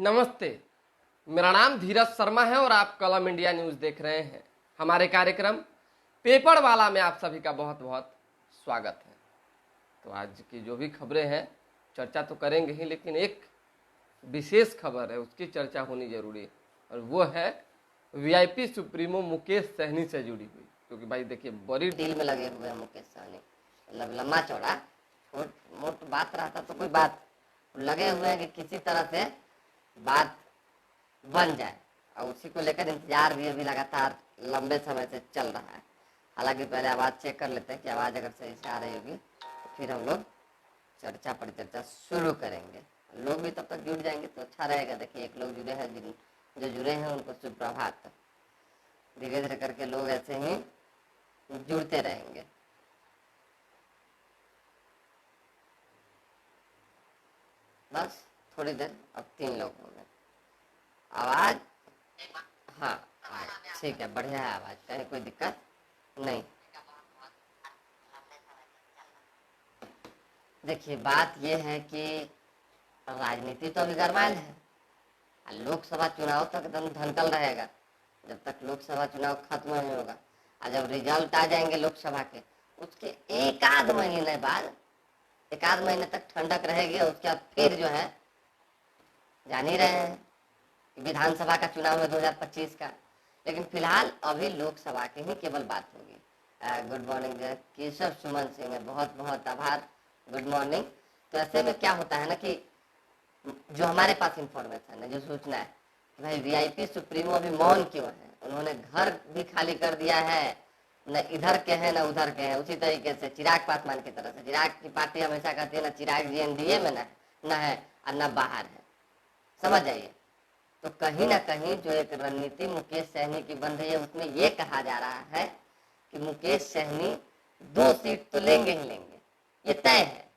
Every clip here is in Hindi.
नमस्ते, मेरा नाम धीरज शर्मा है और आप कलम इंडिया न्यूज़ देख रहे हैं। हमारे कार्यक्रम पेपर वाला में आप सभी का बहुत बहुत स्वागत है। तो आज की जो भी खबरें हैं चर्चा तो करेंगे ही, लेकिन एक विशेष खबर है उसकी चर्चा होनी जरूरी है और वो है वीआईपी सुप्रीमो मुकेश सहनी से जुड़ी हुई। क्योंकि भाई देखिए बड़ी डील में लगे हुए हैं मुकेश सहनी, मतलब लंबा चौड़ा छोट मोट बात रहता तो कोई बात, लगे हुए हैं कि किसी तरह से बात बन जाए और उसी को लेकर इंतजार भी अभी लगातार लंबे समय से चल रहा है। हालांकि पहले आवाज़ चेक कर लेते हैं कि आवाज़ अगर सही से आ रही होगी तो फिर हम लोग चर्चा परिचर्चा शुरू करेंगे। लोग भी तब तक जुड़ जाएंगे तो अच्छा रहेगा। देखिए एक लोग जुड़े हैं, जो जुड़े हैं उनको सुप्रभात। धीरे धीरे करके लोग ऐसे ही जुड़ते रहेंगे। बस थोड़ी देर, अब 3 लोग हो गए। आवाज हाँ ठीक है, बढ़िया है आवाज, कहीं कोई दिक्कत नहीं। देखिए बात यह है कि राजनीति तो अभी गरमायल है, लोकसभा चुनाव तक एकदम धनकल रहेगा जब तक लोकसभा चुनाव खत्म नहीं होगा। और जब रिजल्ट आ जाएंगे लोकसभा के, उसके एक आध महीने तक ठंडक रहेगी और उसके बाद फिर जो है जान ही रहे हैं विधानसभा का चुनाव है 2025 का। लेकिन फिलहाल अभी लोकसभा की ही केवल बात होगी। गुड मॉर्निंग केशव सुमन सिंह, बहुत बहुत आभार, गुड मॉर्निंग। तो ऐसे में क्या होता है ना कि जो हमारे पास इंफॉर्मेशन है, जो सूचना है कि भाई वीआईपी सुप्रीमो अभी मौन क्यों है, उन्होंने घर भी खाली कर दिया है, न इधर के हैं न उधर के हैं। उसी तरीके से चिराग पासवान की तरह से, चिराग की पार्टी हमेशा कहती है ना चिराग जी एनडीए में न है और न बाहर है, समझ जाइए। तो कहीं ना कहीं जो एक रणनीति मुकेश सहनी की बन रही है उसमें ये कहा जा रहा है कि मुकेश सहनी 2 सीट तो लेंगे ही लेंगे, ये तय है,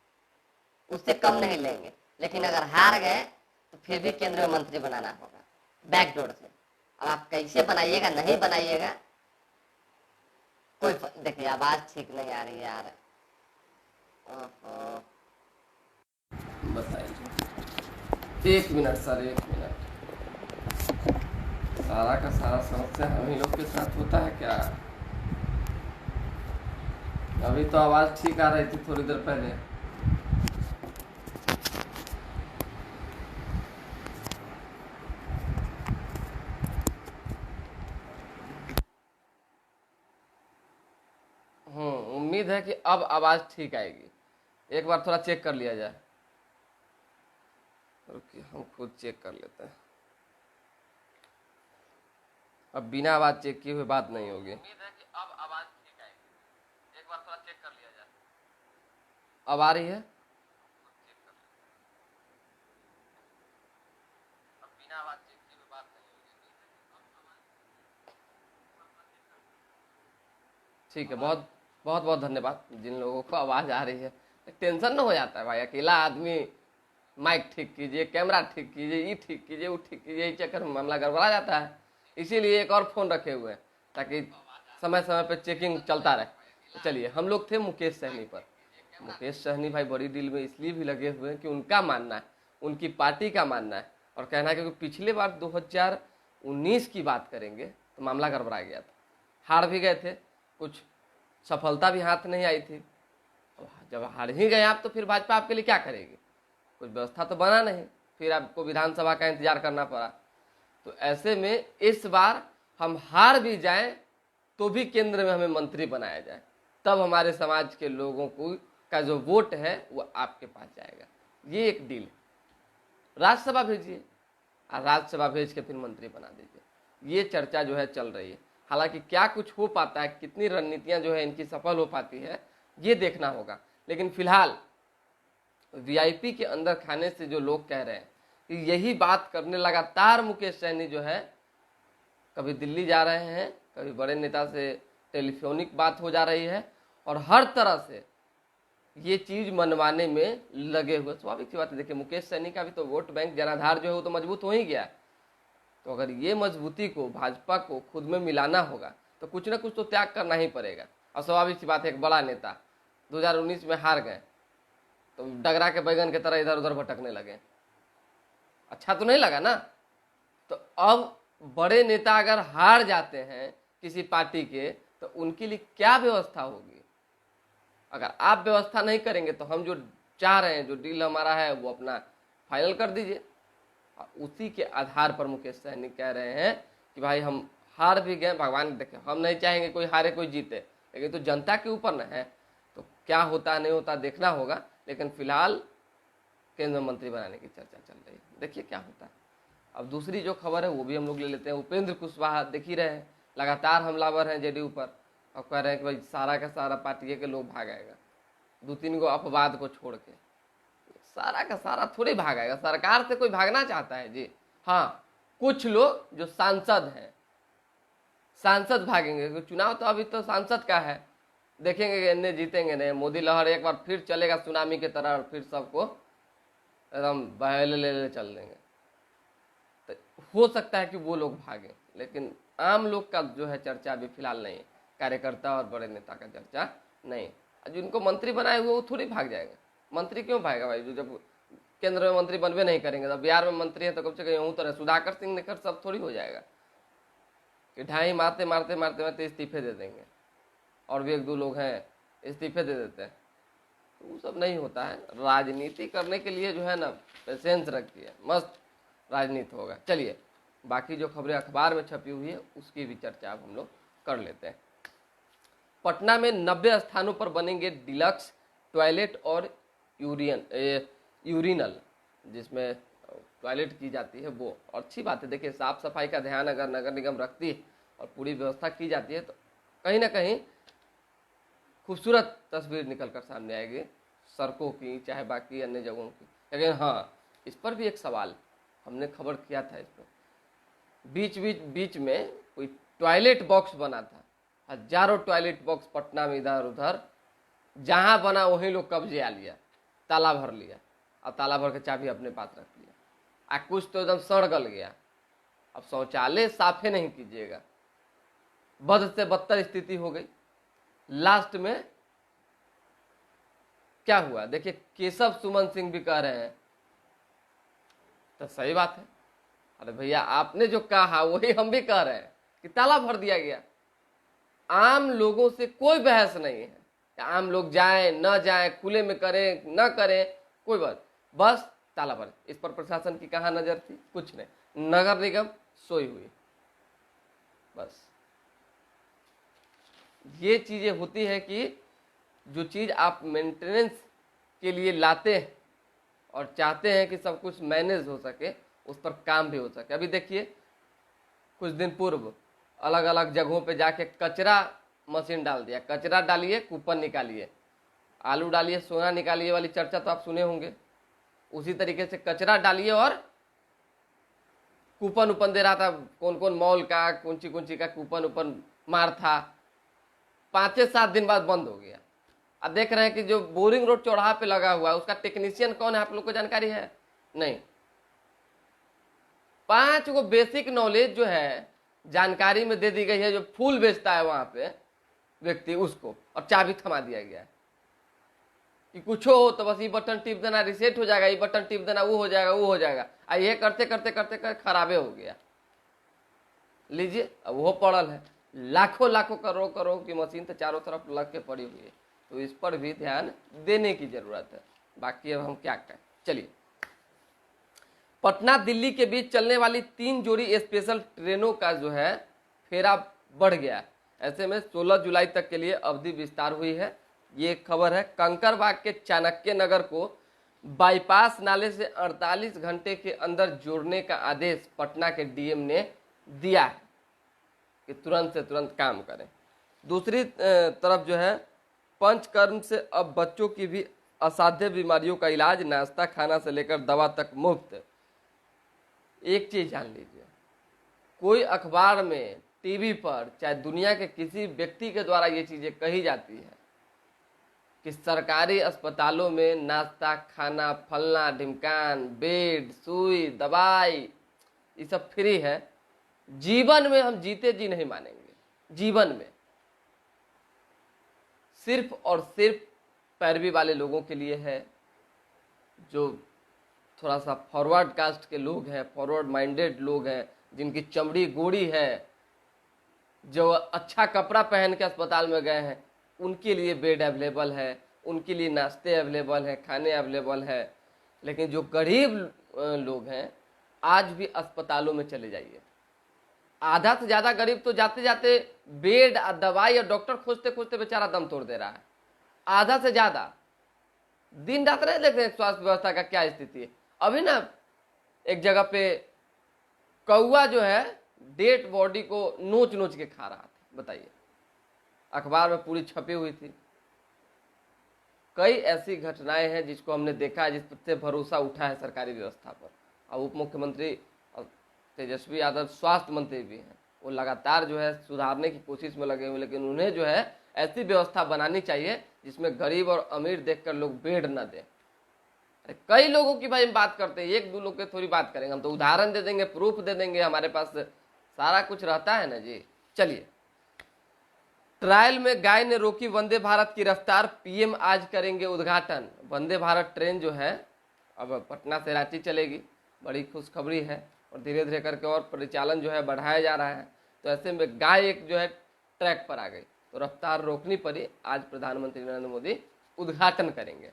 उससे कम नहीं लेंगे। लेकिन अगर हार गए तो फिर भी केंद्रीय मंत्री बनाना होगा बैकडोर से। अब आप कैसे बनाइएगा नहीं बनाइएगा कोई देखिए आवाज ठीक नहीं आ रही है यार। बताइए, 1 मिनट सर, 1 मिनट। सारा का सारा समस्या हम ही लोग के साथ होता है क्या? अभी तो आवाज ठीक आ रही थी थोड़ी देर पहले। उम्मीद है कि अब आवाज ठीक आएगी। एक बार थोड़ा चेक कर लिया जाए। ओके, हम खुद चेक कर लेते हैं। अब बिना आवाज चेक किए हुए बात नहीं होगी। उम्मीद है कि अब आवाज ठीक आएगी। एक बार थोड़ा चेक कर लिया जाए। अब आ रही है? अब बिना आवाज चेक किए हुए बात नहीं होगी। ठीक है, बहुत बहुत बहुत धन्यवाद जिन लोगों को आवाज आ रही है। टेंशन न हो जाता है भाई, अकेला आदमी माइक ठीक कीजिए, कैमरा ठीक कीजिए, ये ठीक कीजिए, वो ठीक कीजिए, इस चक्कर में मामला गड़बड़ा जाता है। इसीलिए एक और फोन रखे हुए हैं ताकि समय समय पर चेकिंग चलता रहे। तो चलिए, हम लोग थे मुकेश सहनी पर। मुकेश सहनी भाई बड़ी डील में इसलिए भी लगे हुए हैं कि उनका मानना है, उनकी पार्टी का मानना है और कहना है, क्योंकि पिछले बार 2019 की बात करेंगे तो मामला गड़बड़ा गया था, हार भी गए थे, कुछ सफलता भी हाथ नहीं आई थी। जब हार ही गए आप तो फिर भाजपा आपके लिए क्या करेगी? कुछ व्यवस्था तो बना नहीं, फिर आपको विधानसभा का इंतजार करना पड़ा। तो ऐसे में इस बार हम हार भी जाएं तो भी केंद्र में हमें मंत्री बनाया जाए, तब हमारे समाज के लोगों को का जो वोट है वो आपके पास जाएगा। ये एक डील है। राज्यसभा भेजिए और राज्यसभा भेज के फिर मंत्री बना दीजिए। ये चर्चा जो है चल रही है। हालांकि क्या कुछ हो पाता है, कितनी रणनीतियां जो है इनकी सफल हो पाती है, ये देखना होगा। लेकिन फिलहाल वीआईपी के अंदर खाने से जो लोग कह रहे हैं कि यही बात करने लगातार मुकेश सहनी जो है, कभी दिल्ली जा रहे हैं, कभी बड़े नेता से टेलीफोनिक बात हो जा रही है और हर तरह से ये चीज मनवाने में लगे हुए। स्वाभाविक सी बात है, देखिए मुकेश सहनी का भी तो वोट बैंक जनाधार जो है वो तो मजबूत हो ही गया। तो अगर ये मजबूती को भाजपा को खुद में मिलाना होगा तो कुछ ना कुछ तो त्याग करना ही पड़ेगा। और स्वाभाविक सी बात है, एक बड़ा नेता 2019 में हार गए तो डगरा के बैगन की तरह इधर उधर भटकने लगे। अच्छा तो नहीं लगा ना। तो अब बड़े नेता अगर हार जाते हैं किसी पार्टी के, तो उनके लिए क्या व्यवस्था होगी। अगर आप व्यवस्था नहीं करेंगे तो हम जो चाह रहे हैं, जो डील हमारा है, वो अपना फाइनल कर दीजिए। उसी के आधार पर मुकेश सहनी कह रहे हैं कि भाई हम हार भी गए, भगवान देखे, हम नहीं चाहेंगे कोई हारे कोई जीते, लेकिन तो जनता के ऊपर न है, तो क्या होता नहीं होता देखना होगा। लेकिन फिलहाल केंद्रीय मंत्री बनाने की चर्चा चल रही है, देखिए क्या होता है। अब दूसरी जो खबर है वो भी हम लोग ले लेते हैं। उपेंद्र कुशवाहा देख ही रहे हैं, लगातार हमलावर हैं जेडीयू पर, और कह रहे हैं कि भाई सारा का सारा पार्टी के लोग भागेगा, 2-3 गो अपवाद को छोड़ के सारा का सारा थोड़ी भागेगा। सरकार से कोई भागना चाहता है जी? हाँ, कुछ लोग जो सांसद हैं, सांसद भागेंगे, क्योंकि चुनाव तो अभी तो सांसद का है, देखेंगे कि इन्हें जीतेंगे नहीं, मोदी लहर एक बार फिर चलेगा सुनामी की तरह, और फिर सबको एकदम बहले ले चल देंगे। तो हो सकता है कि वो लोग भागे, लेकिन आम लोग का जो है चर्चा अभी फिलहाल नहीं है, कार्यकर्ता और बड़े नेता का चर्चा नहीं। जिनको मंत्री बनाए हुए वो थोड़ी भाग जाएंगे। मंत्री क्यों भागेगा भाई, जो जब केंद्र में मंत्री बनवे नहीं करेंगे, तब बिहार में मंत्री है तो कम से कम यूं तो सुधाकर सिंह निकर सब थोड़ी हो जाएगा कि ढाई मारते मारते मारते मारते इस्तीफे दे देंगे, और भी 1-2 लोग हैं इस्तीफे दे देते हैं। तो वो सब नहीं होता है। राजनीति करने के लिए जो है ना, पेशेंस रखिए, मस्त राजनीति होगा। चलिए, बाकी जो खबरें अखबार में छपी हुई है उसकी भी चर्चा अब हम लोग कर लेते हैं। पटना में 90 स्थानों पर बनेंगे डिलक्स टॉयलेट और यूरिनल, जिसमें टॉयलेट की जाती है वो। और अच्छी बात है, देखिए साफ सफाई का ध्यान अगर नगर निगम रखती है और पूरी व्यवस्था की जाती है, तो कहीं ना कहीं खूबसूरत तस्वीर निकल कर सामने आएगी, सड़कों की चाहे बाकी अन्य जगहों की। लेकिन हाँ, इस पर भी एक सवाल, हमने खबर किया था इस पर, बीच में कोई टॉयलेट बॉक्स बना था, हजारों टॉयलेट बॉक्स पटना में इधर उधर, जहां बना वहीं लोग कब्जे आ लिया, ताला भर लिया, और ताला भर के चाबी अपने पास रख लिया। कुछ तो एकदम सड़ गल गया। अब शौचालय साफे नहीं कीजिएगा, बद से बदतर स्थिति हो गई। लास्ट में क्या हुआ देखिए, केशव सुमन सिंह भी कह रहे हैं, तो सही बात है, अरे भैया आपने जो कहा वही हम भी कह रहे हैं कि ताला भर दिया गया। आम लोगों से कोई बहस नहीं है, आम लोग जाएं न जाएं, खुले में करें न करें, कोई बात, बस ताला भर। इस पर प्रशासन की कहाँ नजर थी? कुछ नहीं, नगर निगम सोई हुई। बस ये चीजें होती है कि जो चीज आप मेंटेनेंस के लिए लाते हैं और चाहते हैं कि सब कुछ मैनेज हो सके, उस पर काम भी हो सके। अभी देखिए, कुछ दिन पूर्व अलग अलग जगहों पे जाके कचरा मशीन डाल दिया, कचरा डालिए कूपन निकालिए, आलू डालिए सोना निकालिए वाली चर्चा तो आप सुने होंगे। उसी तरीके से कचरा डालिए और कूपन उपन दे रहा था, कौन कौन मॉल का कौन सी का कूपन उपन मार था। 5-7 दिन बाद बंद हो गया। अब देख रहे हैं कि जो बोरिंग रोड चौराहा पे लगा हुआ है उसका टेक्नीशियन कौन है, आप लोग को जानकारी है? नहीं। 5 गो बेसिक नॉलेज जो है जानकारी में दे दी गई है, जो फूल बेचता है वहां पे व्यक्ति उसको, और चाबी थमा दिया गया है कि कुछ हो तो बस ये बटन टिप देना, रिसेट हो जाएगा, ये बटन टिप देना, वो हो जाएगा वो हो जाएगा। ये करते करते करते करते खराबे हो गया। लीजिए, अब वो पड़ल है, लाखों लाखों करोड़ करोड़ की मशीन तो चारों तरफ लग के पड़ी हुई है। तो इस पर भी ध्यान देने की जरूरत है। बाकी अब हम क्या कहें। चलिए, पटना दिल्ली के बीच चलने वाली 3 जोड़ी स्पेशल ट्रेनों का जो है फेरा बढ़ गया। ऐसे में 16 जुलाई तक के लिए अवधि विस्तार हुई है। ये खबर है। कंकड़बाग के चाणक्य नगर को बाईपास नाले से 48 घंटे के अंदर जोड़ने का आदेश पटना के डीएम ने दिया है कि तुरंत से तुरंत काम करें। दूसरी तरफ जो है, पंचकर्म से अब बच्चों की भी असाध्य बीमारियों का इलाज, नाश्ता खाना से लेकर दवा तक मुफ्त। एक चीज जान लीजिए, कोई अखबार में, टीवी पर, चाहे दुनिया के किसी व्यक्ति के द्वारा ये चीजें कही जाती है कि सरकारी अस्पतालों में नाश्ता खाना फलना ढिमकान, बेड, सुई, दवाई, ये सब फ्री है, जीवन में हम जीते जी नहीं मानेंगे। जीवन में सिर्फ और सिर्फ पैरवी वाले लोगों के लिए है, जो थोड़ा सा फॉरवर्ड कास्ट के लोग हैं, फॉरवर्ड माइंडेड लोग हैं, जिनकी चमड़ी गोरी है, जो अच्छा कपड़ा पहन के अस्पताल में गए हैं, उनके लिए बेड अवेलेबल है, उनके लिए नाश्ते अवेलेबल है, खाने अवेलेबल है। लेकिन जो गरीब लोग हैं, आज भी अस्पतालों में चले जाइए, आधा से ज्यादा गरीब तो जाते जाते बेड, दवाई और डॉक्टर खोजते खोजते बेचारा दम तोड़ दे रहा है। आधा से ज्यादा दिन रात नहीं देख रहे स्वास्थ्य व्यवस्था का क्या स्थिति है। अभी ना एक जगह पे कौआ जो है डेड बॉडी को नोच नोच के खा रहा था, बताइए, अखबार में पूरी छपी हुई थी। कई ऐसी घटनाएं हैं जिसको हमने देखा है, जिससे भरोसा उठा है सरकारी व्यवस्था पर। अब उप मुख्यमंत्री तेजस्वी यादव स्वास्थ्य मंत्री भी हैं, वो लगातार जो है सुधारने की कोशिश में लगे हुए, लेकिन उन्हें जो है ऐसी व्यवस्था बनानी चाहिए जिसमें गरीब और अमीर देखकर लोग बेड न दें। अरे कई लोगों की भाई हम बात करते हैं, एक दो लोग की थोड़ी बात करेंगे, हम तो उदाहरण दे देंगे, प्रूफ दे देंगे, हमारे पास सारा कुछ रहता है ना जी। चलिए, ट्रायल में गाय ने रोकी वंदे भारत की रफ्तार, पीएम आज करेंगे उद्घाटन। वंदे भारत ट्रेन जो है अब पटना से रांची चलेगी, बड़ी खुशखबरी है, और धीरे धीरे करके और परिचालन जो है बढ़ाया जा रहा है। तो ऐसे में गाय एक जो है ट्रैक पर आ गई, तो रफ्तार रोकनी पड़ी। आज प्रधानमंत्री नरेंद्र मोदी उद्घाटन करेंगे।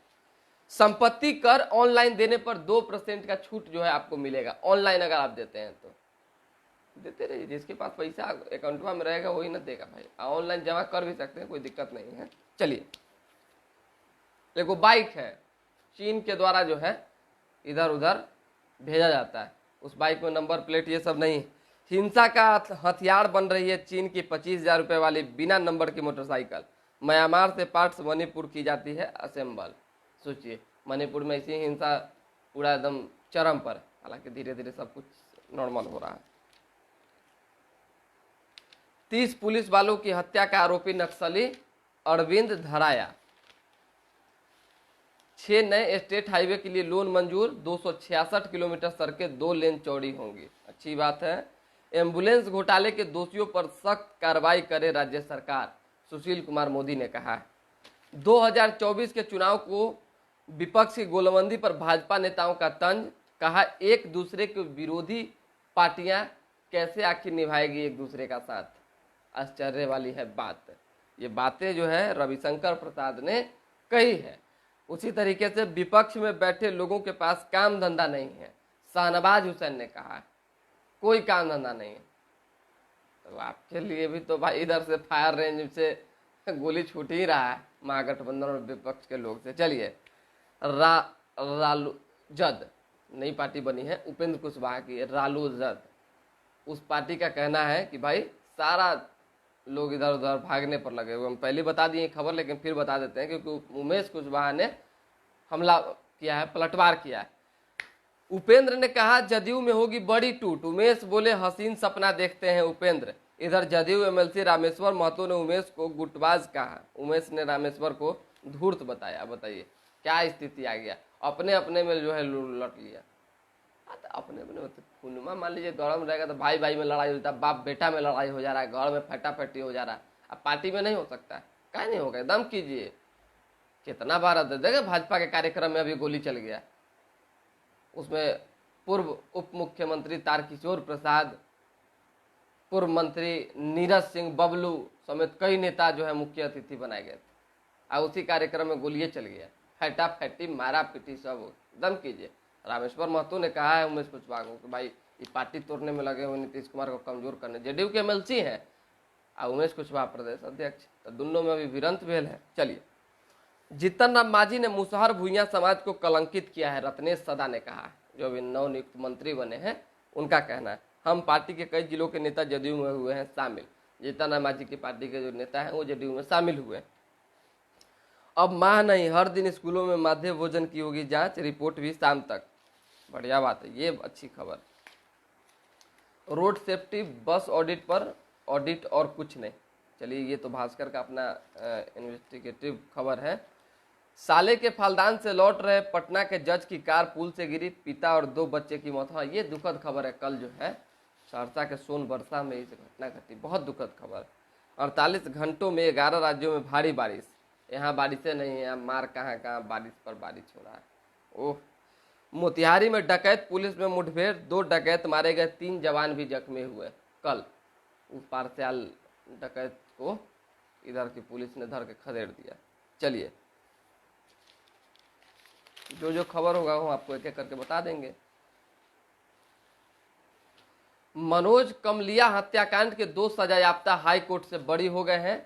संपत्ति कर ऑनलाइन देने पर 2% का छूट जो है आपको मिलेगा। ऑनलाइन अगर आप देते हैं तो देते रहिए, जिसके पास पैसा अकाउंट में रहेगा वही ना देगा भाई। ऑनलाइन जमा कर भी सकते हैं, कोई दिक्कत नहीं है। चलिए, देखो बाइक है, चीन के द्वारा जो है इधर उधर भेजा जाता है, उस बाइक में नंबर प्लेट ये सब नहीं। हिंसा का हथियार बन रही है चीन की 25,000 रुपए वाली बिना नंबर की मोटरसाइकिल। म्यांमार से पार्ट्स मणिपुर की जाती है असेंबल। सोचिए, मणिपुर में ऐसी हिंसा पूरा एकदम चरम पर, हालांकि धीरे धीरे सब कुछ नॉर्मल हो रहा है। 30 पुलिस वालों की हत्या का आरोपी नक्सली अरविंद धराया। 6 नए स्टेट हाईवे के लिए लोन मंजूर, 266 किलोमीटर सड़कें 2 लेन चौड़ी होंगी। अच्छी बात है। एम्बुलेंस घोटाले के दोषियों पर सख्त कार्रवाई करे राज्य सरकार, सुशील कुमार मोदी ने कहा है। 2024 के चुनाव को विपक्ष की गोलबंदी पर भाजपा नेताओं का तंज, कहा एक दूसरे के विरोधी पार्टियां कैसे आखिर निभाएगी एक दूसरे का साथ। आश्चर्य वाली है बात। ये बातें जो है रविशंकर प्रसाद ने कही है। उसी तरीके से विपक्ष में बैठे लोगों के पास काम धंधा नहीं है, शाहनवाज हुसैन ने कहा है, कोई काम धंधा नहीं है। तो आपके लिए भी तो भाई इधर से फायर रेंज से गोली छूट ही रहा है महागठबंधन और विपक्ष के लोग से। चलिए, रालूजद नई पार्टी बनी है उपेंद्र कुशवाहा की, रालूजद। उस पार्टी का कहना है कि भाई सारा लोग इधर उधर भागने पर लगे हुए। हम पहले बता दिए खबर, लेकिन फिर बता देते हैं, क्योंकि उमेश कुशवाहा ने हमला किया है, पलटवार किया है। उपेंद्र ने कहा जदयू में होगी बड़ी टूट, उमेश बोले हसीन सपना देखते हैं उपेंद्र। इधर जदयू एमएलसी रामेश्वर महतो ने उमेश को गुटबाज कहा, उमेश ने रामेश्वर को धूर्त बताया। बताइए क्या स्थिति आ गया, अपने अपने में जो है लट लिया। तो अपने अपने खूनमा मान लीजिए गरम रहेगा तो भाई भाई में लड़ाई होता है, बाप बेटा में लड़ाई हो जा रहा है, घर में फटाफटी हो जा रहा है। अब पार्टी में नहीं हो सकता है, क्या नहीं होगा, दम कीजिए। कितना बार देगा भाजपा के कार्यक्रम में अभी गोली चल गया, उसमें पूर्व उप मुख्यमंत्री तारकिशोर प्रसाद, पूर्व मंत्री नीरज सिंह बबलू समेत कई नेता जो है मुख्य अतिथि बनाए गए थे, और उसी कार्यक्रम में गोलियां चल गया, फटाफटी मारा पीटी सब। दम कीजिए। रामेश्वर महतो ने कहा है उमेश कुशवाहा को कि भाई ये पार्टी तोड़ने में लगे हुए नीतीश कुमार को कमजोर करने। जेडीयू के एमएलसी हैं और उमेश कुशवाहा प्रदेश अध्यक्ष, तो दोनों में अभी भिड़ंत भेल है। चलिए, जीतन राम मांझी ने मुसहर भुइयां समाज को कलंकित किया है, रत्नेश सदा ने कहा है, जो अभी नवनियुक्त मंत्री बने हैं उनका कहना है। हम पार्टी के कई जिलों के नेता जदयू में हुए हैं शामिल। जीतन राम मांझी की पार्टी के जो नेता हैं वो जदयू में शामिल हुए। अब माह नहीं, हर दिन स्कूलों में मध्य भोजन की होगी जांच, रिपोर्ट भी शाम तक। बढ़िया बात है, ये अच्छी खबर। रोड सेफ्टी बस ऑडिट पर ऑडिट और कुछ नहीं। चलिए, ये तो भास्कर का अपना इन्वेस्टिगेटिव खबर है। साले के फालदान से लौट रहे पटना के जज की कार पुल से गिरी, पिता और 2 बच्चे की मौत। हाँ, ये दुखद खबर है। कल जो है सहरसा के सोनबरसा में इस घटना घटी, बहुत दुखद खबर। 48 घंटों में 11 राज्यों में भारी बारिश। यहाँ बारिशें नहीं है, मार कहाँ कहाँ बारिश पर बारिश हो रहा है। ओह, मोतिहारी में डकैत पुलिस में मुठभेड़, 2 डकैत मारे गए, 3 जवान भी जख्मी हुए। कल उस पार्सियाल डकैत को इधर की पुलिस ने धर के खदेड़ दिया। चलिए, जो जो खबर होगा वो आपको एक एक करके बता देंगे। मनोज कमलिया हत्याकांड के 2 सजायाफ्ता हाई कोर्ट से बरी हो गए हैं।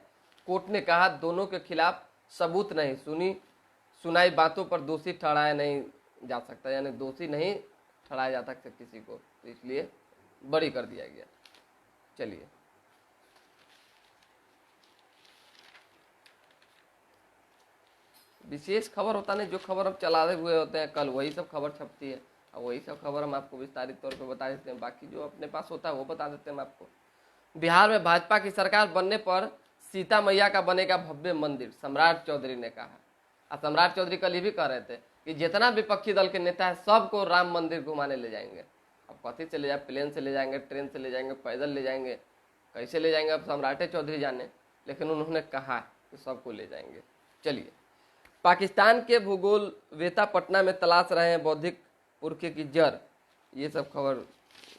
कोर्ट ने कहा दोनों के खिलाफ सबूत नहीं, सुनाई बातों पर दोषी ठहराया नहीं जा सकता, यानी दोषी नहीं ठहराया जा सकता किसी को, तो इसलिए बरी कर दिया गया। चलिए, विशेष खबर होता नहीं, जो खबर हम चला रहे हुए होते हैं कल वही सब खबर छपती है, और वही सब खबर हम आपको विस्तारित तौर पे बता देते हैं। बाकी जो अपने पास होता है वो बता देते हैं हम आपको। बिहार में भाजपा की सरकार बनने पर सीता मैया का बनेगा भव्य मंदिर, सम्राट चौधरी ने कहा। और सम्राट चौधरी कल ये भी कह रहे थे कि जितना विपक्षी दल के नेता है सबको राम मंदिर घुमाने ले जाएंगे। अब कथी से ले जाए, प्लेन से ले जाएंगे, ट्रेन से ले जाएंगे, पैदल ले जाएंगे, कैसे ले जाएंगे अब सम्राट चौधरी जाने, लेकिन उन्होंने कहा कि सबको ले जाएंगे। चलिए, पाकिस्तान के भूगोलवेता पटना में तलाश रहे हैं बौद्धिक पुरखे की जड़। ये सब खबर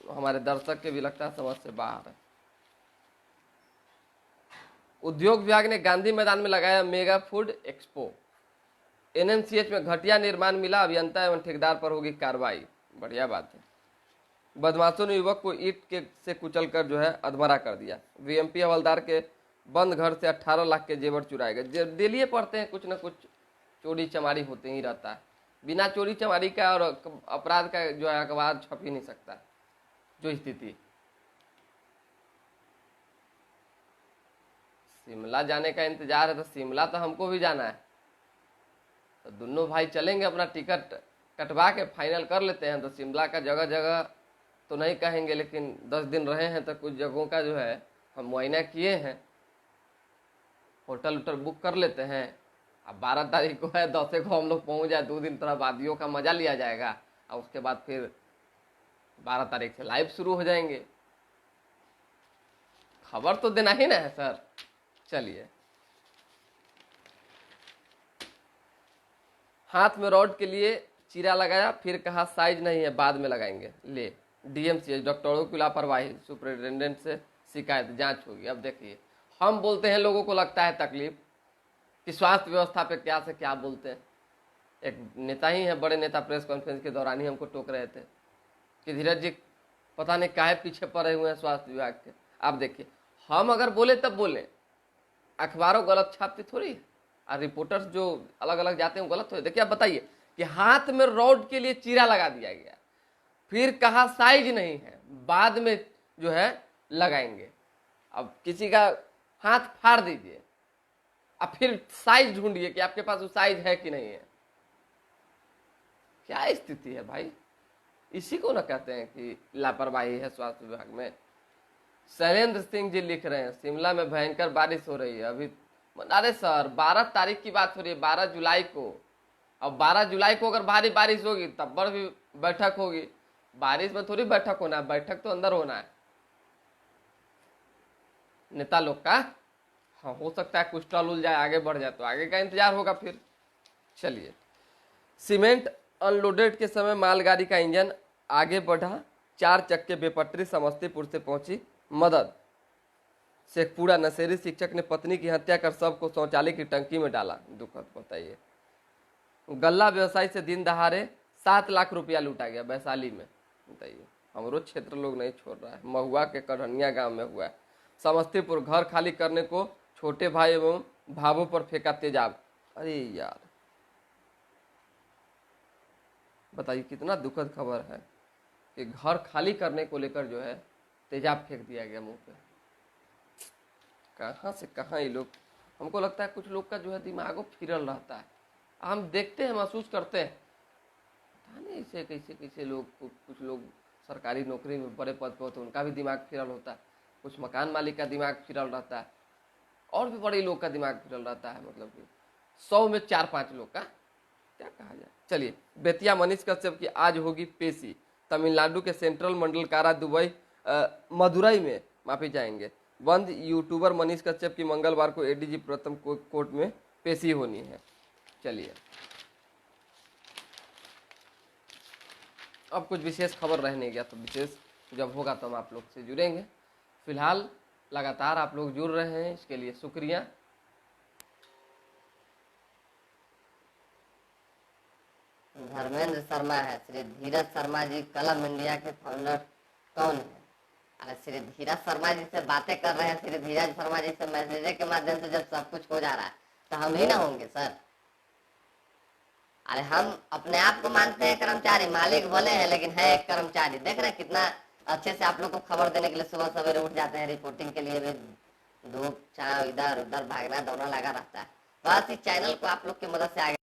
हमारे दर्शक के भी लगता है समझ से बाहर है। उद्योग विभाग ने गांधी मैदान में लगाया मेगा फूड एक्सपो। एनएमसीएच में घटिया निर्माण मिला, अभियंता एवं ठेकेदार पर होगी कार्रवाई। बढ़िया बात है। बदमाशों ने युवक को ईंट के से कुचलकर जो है अधमरा कर दिया। वीएमपी हवलदार के बंद घर से 18 लाख के जेवर चुराए गए। डेली पढ़ते हैं कुछ न कुछ चोरी चमारी होते ही रहता है। बिना चोरी चमारी का और अपराध का जो है अखबार छप ही नहीं सकता, जो स्थिति। शिमला जाने का इंतजार है, तो शिमला तो हमको भी जाना है, तो दोनों भाई चलेंगे, अपना टिकट कटवा के फाइनल कर लेते हैं। तो शिमला का जगह जगह तो नहीं कहेंगे, लेकिन 10 दिन रहे हैं तो कुछ जगहों का जो है हम मुआयना किए हैं, होटल उटल बुक कर लेते हैं। अब 12 तारीख को है, 10 को हम लोग पहुंच जाए, 2 दिन थोड़ा वादियों का मजा लिया जाएगा, और उसके बाद फिर 12 तारीख से लाइव शुरू हो जाएंगे। खबर तो देना ही ना है सर। चलिए, हाथ में रॉड के लिए चीरा लगाया, फिर कहा साइज नहीं है बाद में लगाएंगे। ले, डीएमसीएच डॉक्टरों की लापरवाही, सुपरिटेंडेंट से शिकायत, जांच होगी। अब देखिए, हम बोलते हैं, लोगों को लगता है तकलीफ कि स्वास्थ्य व्यवस्था पे क्या से क्या बोलते हैं। एक नेता ही है, बड़े नेता, प्रेस कॉन्फ्रेंस के दौरान ही हमको टोक रहे थे कि धीरज जी पता नहीं काहे पीछे पड़े हुए हैं स्वास्थ्य विभाग के। आप देखिए, हम अगर बोले तब बोले, अखबारों गलत छापती थोड़ी है, और रिपोर्टर्स जो अलग अलग जाते हैं वो गलत हो। देखिए, आप बताइए कि हाथ में रॉड के लिए चीरा लगा दिया गया, फिर कहा साइज नहीं है बाद में जो है लगाएंगे। अब किसी का हाथ फाड़ दीजिए, अब फिर साइज ढूंढिए कि आपके पास वो साइज है कि नहीं है। क्या स्थिति है भाई, इसी को ना कहते हैं कि लापरवाही है स्वास्थ्य विभाग में। शैलेंद्र सिंह जी लिख रहे हैं, शिमला में भयंकर बारिश हो रही है अभी। अरे सर, 12 तारीख की बात हो रही है, 12 जुलाई को। अब 12 जुलाई को अगर भारी बारिश होगी तब पर भी बैठक होगी। बारिश में थोड़ी बैठक होना है, बैठक तो अंदर होना है नेता लोग का। हाँ, हो सकता है कुछ टल उल जाए, आगे बढ़ जाए, तो आगे का इंतजार होगा फिर। चलिए, सीमेंट अनलोडेड के समय मालगाड़ी का इंजन आगे बढ़ा, 4 चक्के बेपटरी समस्तीपुर से पहुंची मदद। शेखपुरा नशेरी शिक्षक ने पत्नी की हत्या कर शव को शौचालय की टंकी में डाला। दुखद बताइए। गल्ला व्यवसायी से दिन दहाड़े 7 लाख रुपया लूटा गया वैशाली में। बताइए, हमरो क्षेत्र लोग नहीं छोड़ रहा है। महुआ के कढ़निया गांव में हुआ है। समस्तीपुर, घर खाली करने को छोटे भाई एवं भावों पर फेंका तेजाब। अरे यार, बताइए कितना दुखद खबर है कि घर खाली करने को लेकर जो है तेजाब फेंक दिया गया मुंह पे। कहाँ से कहाँ ये लोग, हमको लगता है कुछ लोग का जो है दिमागो फिरल रहता है। हम देखते हैं, महसूस करते हैं, पता नहीं ऐसे कैसे कैसे लोग, कुछ लोग सरकारी नौकरी में बड़े पद पर होते हैं, उनका भी दिमाग फिरल होता है। कुछ मकान मालिक का दिमाग फिरल रहता है, और भी बड़े लोग का दिमाग फिरल रहता है। मतलब कि 100 में 4-5 लोग का क्या कहा जाए। चलिए, बेतिया मनीष कश्यप की आज होगी पेशी। तमिलनाडु के सेंट्रल मंडल कारा मदुरई में माफी जाएंगे। बंद यूट्यूबर मनीष कश्यप की मंगलवार को एडीजी प्रथम कोर्ट में पेशी होनी है। चलिए, अब कुछ विशेष खबर रह नहीं गया, तो विशेष जब होगा तो हम आप लोग से जुड़ेंगे। फिलहाल लगातार आप लोग जुड़ रहे हैं, इसके लिए शुक्रिया। धर्मेंद्र शर्मा है, श्री धीरज शर्मा जी कलम इंडिया के फाउंडर कौन है? अरे श्री धीरज शर्मा जी से बातें कर रहे हैं, श्री धीरज शर्मा जी से मैसेज के माध्यम से जब सब कुछ हो जा रहा है तो हम ही ना होंगे सर? अरे हम अपने आप को मानते हैं कर्मचारी, मालिक बोले हैं लेकिन है एक कर्मचारी। देख रहे हैं कितना अच्छे से आप लोग को खबर देने के लिए सुबह सवेरे उठ जाते हैं, रिपोर्टिंग के लिए भी धूप छाँव इधर उधर भागना दौड़ना लगा रहता है। बस इस चैनल को आप लोग की मदद से आगे